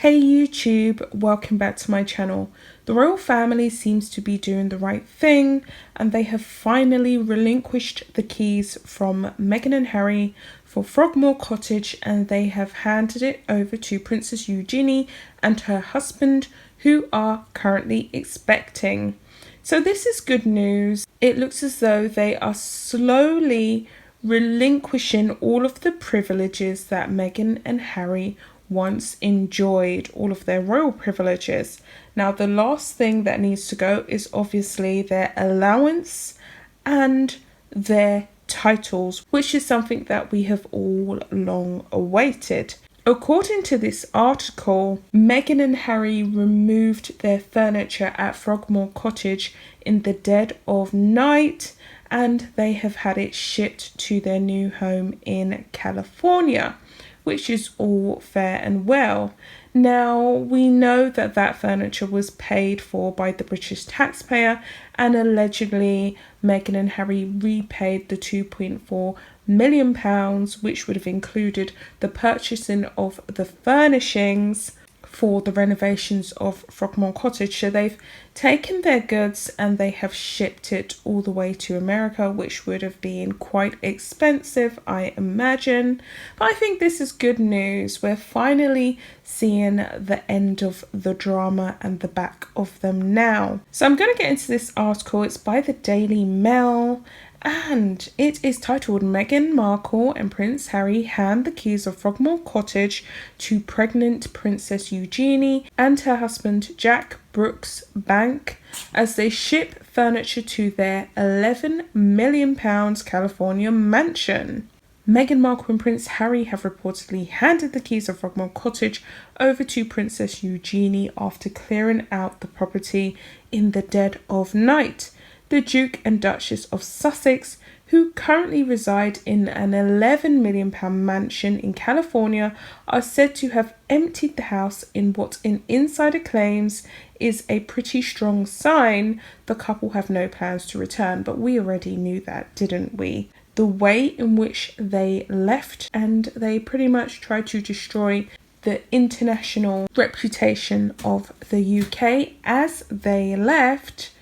Hey YouTube, welcome back to my channel. The royal family seems to be doing the right thing and they have finally relinquished the keys from Meghan and Harry for Frogmore Cottage, and they have handed it over to Princess Eugenie and her husband, who are currently expecting. So this is good news. It looks as though they are slowly relinquishing all of the privileges that Meghan and Harry once enjoyed, all of their royal privileges. Now, the last thing that needs to go is obviously their allowance and their titles, which is something that we have all long awaited. According to this article, Meghan and Harry removed their furniture at Frogmore Cottage in the dead of night, and they have had it shipped to their new home in California, which is all fair and well. Now, we know that that furniture was paid for by the British taxpayer, and allegedly Meghan and Harry repaid the £2.4 million, which would have included the purchasing of the furnishings for the renovations of Frogmore Cottage. So they've taken their goods and they have shipped it all the way to America, which would have been quite expensive, I imagine. But I think this is good news. We're finally seeing the end of the drama and the back of them now. So I'm going to get into this article. It's by the Daily Mail, and it is titled "Meghan Markle and Prince Harry hand the keys of Frogmore Cottage to pregnant Princess Eugenie and her husband Jack Brooks Bank as they ship furniture to their £11 million California mansion." Meghan Markle and Prince Harry have reportedly handed the keys of Frogmore Cottage over to Princess Eugenie after clearing out the property in the dead of night. The Duke and Duchess of Sussex, who currently reside in an £11 million mansion in California, are said to have emptied the house in what an insider claims is a pretty strong sign the couple have no plans to return. But we already knew that, didn't we? The way in which they left, and they pretty much tried to destroy the international reputation of the UK as they left,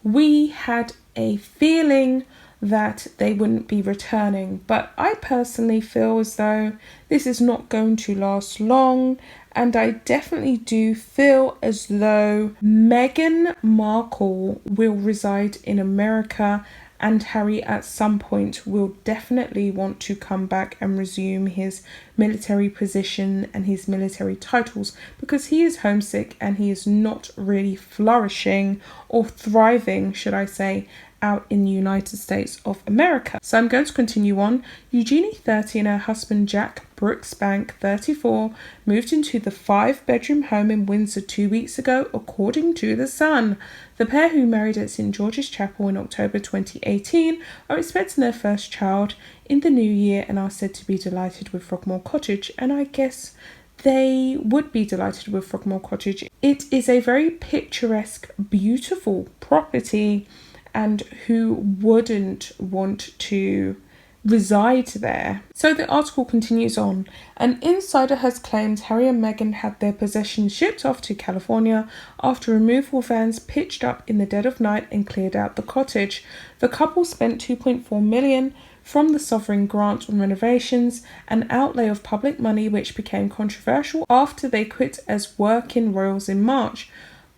we had a feeling that they wouldn't be returning. But I personally feel as though this is not going to last long, and I definitely do feel as though Meghan Markle will reside in America, and Harry at some point will definitely want to come back and resume his military position and his military titles, because he is homesick and he is not really flourishing or thriving, should I say, out in the United States of America. So I'm going to continue on. Eugenie, 30, and her husband Jack Brooks Bank, 34, moved into the 5-bedroom home in Windsor 2 weeks ago, according to The Sun. The pair, who married at St George's Chapel in October 2018, are expecting their first child in the new year and are said to be delighted with Frogmore Cottage. And I guess they would be delighted with Frogmore Cottage. It is a very picturesque, beautiful property, and who wouldn't want to reside there? So the article continues on. An insider has claimed Harry and Meghan had their possessions shipped off to California after removal vans pitched up in the dead of night and cleared out the cottage. The couple spent $2.4 million from the sovereign grant on renovations, an outlay of public money which became controversial after they quit as working royals in March.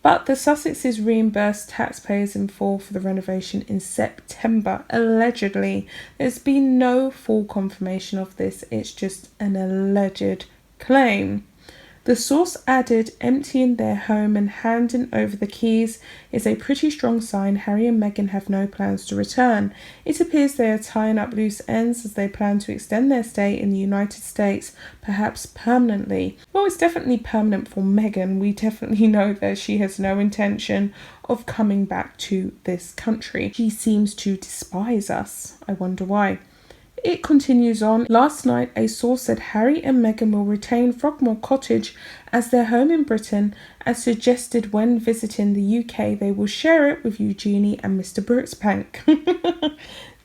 But the Sussexes reimbursed taxpayers in full for the renovation in September, allegedly. There's been no full confirmation of this, it's just an alleged claim. The source added, emptying their home and handing over the keys is a pretty strong sign Harry and Meghan have no plans to return. It appears they are tying up loose ends as they plan to extend their stay in the United States, perhaps permanently. Well, it's definitely permanent for Meghan. We definitely know that she has no intention of coming back to this country. She seems to despise us. I wonder why. It continues on. Last night, a source said Harry and Meghan will retain Frogmore Cottage as their home in Britain, and suggested when visiting the UK they will share it with Eugenie and Mr. Brooksbank.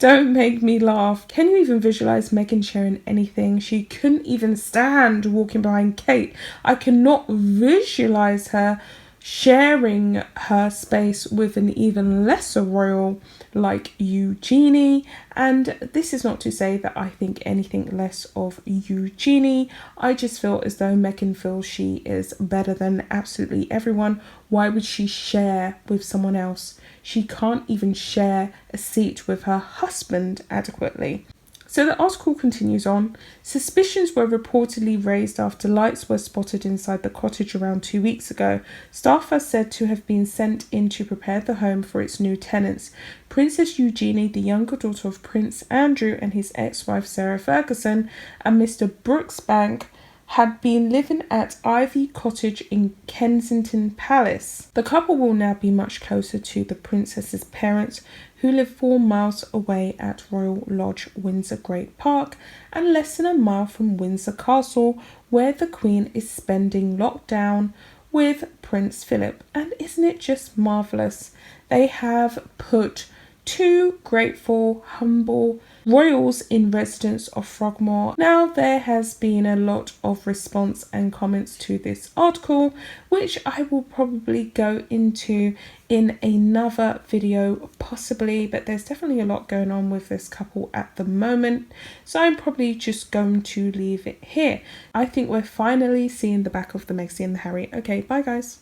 Don't make me laugh. Can you even visualize Meghan sharing anything? She couldn't even stand walking behind Kate. I cannot visualize her sharing her space with an even lesser royal like Eugenie. And this is not to say that I think anything less of Eugenie. I just feel as though Meghan feels she is better than absolutely everyone. Why would she share with someone else? She can't even share a seat with her husband adequately. So the article continues on. Suspicions were reportedly raised after lights were spotted inside the cottage around 2 weeks ago. Staff are said to have been sent in to prepare the home for its new tenants. Princess Eugenie, the younger daughter of Prince Andrew and his ex-wife Sarah Ferguson, and Mr. Brooksbank, had been living at Ivy Cottage in Kensington Palace. The couple will now be much closer to the princess's parents, who live 4 miles away at Royal Lodge, Windsor Great Park, and less than a mile from Windsor Castle, where the Queen is spending lockdown with Prince Philip. And isn't it just marvellous? They have put 2 grateful, humble royals in residence of Frogmore. Now, there has been a lot of response and comments to this article, which I will probably go into in another video possibly, but there's definitely a lot going on with this couple at the moment, so I'm probably just going to leave it here. I think we're finally seeing the back of the Megxie and the Harry. Okay, bye guys.